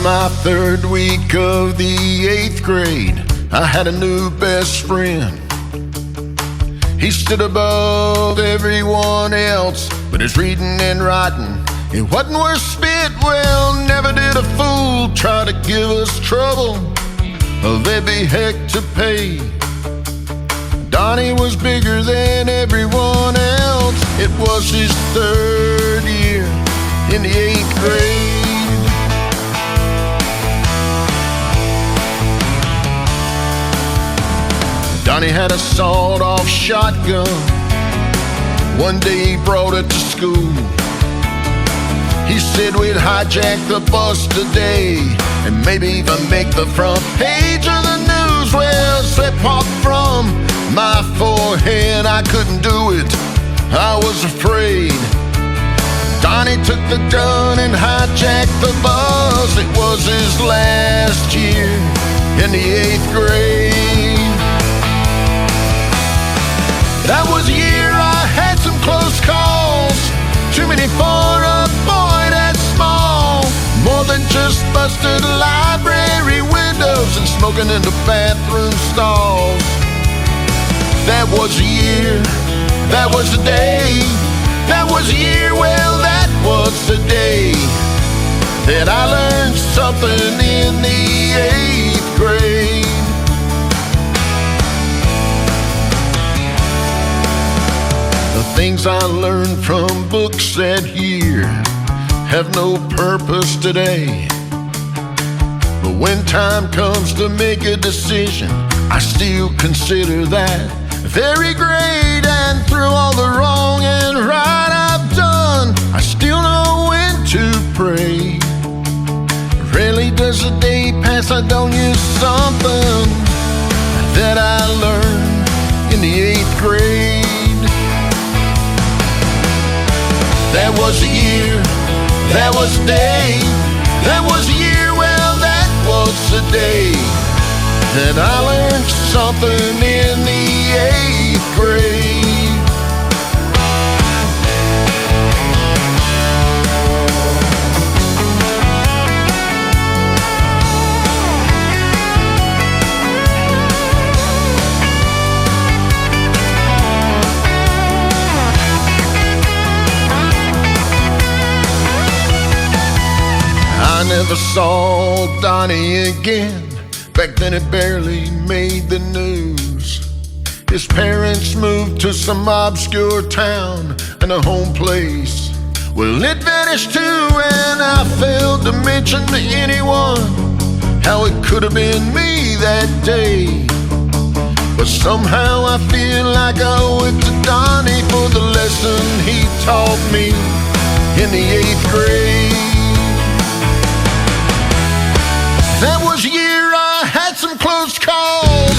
my third week of the 8th grade, I had a new best friend. He stood above everyone else, but his reading and writing, it wasn't worth spit. Well, never did a fool try to give us trouble. There'd be heck to pay. Donnie was bigger than everyone else. It was his third year in the 8th grade. Donnie had a sawed-off shotgun. One day he brought it to school. He said we'd hijack the bus today and maybe even make the front page of the news. Well, sweat popped from my forehead. I couldn't do it, I was afraid. Donnie took the gun and hijacked the bus. It was his last year in the 8th grade. That was a year I had some close calls. Too many for a boy that small. More than just busted library windows and smoking in the bathroom stalls. That was a year, that was a day. That was a year, well, that was the day that I learned something in the 8th grade. The things I learned from books that year have no purpose today. But when time comes to make a decision, I still consider that very great. And through all the wrong and right I've done, I still know when to pray. Rarely does a day pass I don't use something that I learned in the 8th grade. That was a year, that was a day. That was a year, well, that was the day that I learned something in the 8th grade. I never saw Donnie again. Back then it barely made the news. His parents moved to some obscure town, and a home place, well, it vanished too. And I failed to mention to anyone how it could have been me that day. But somehow I feel like I owe it to Donnie for the lesson he taught me in the 8th grade. That was a year I had some close calls.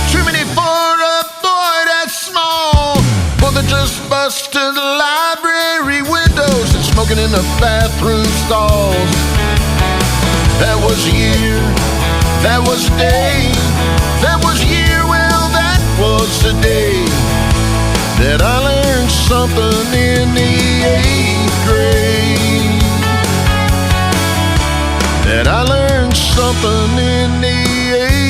Too many for a boy that small. For the just busted library windows and smoking in the bathroom stalls. That was a year, that was a day. That was a year, well, that was the day that I learned something in the 8th grade. That I learned something in the 8th grade.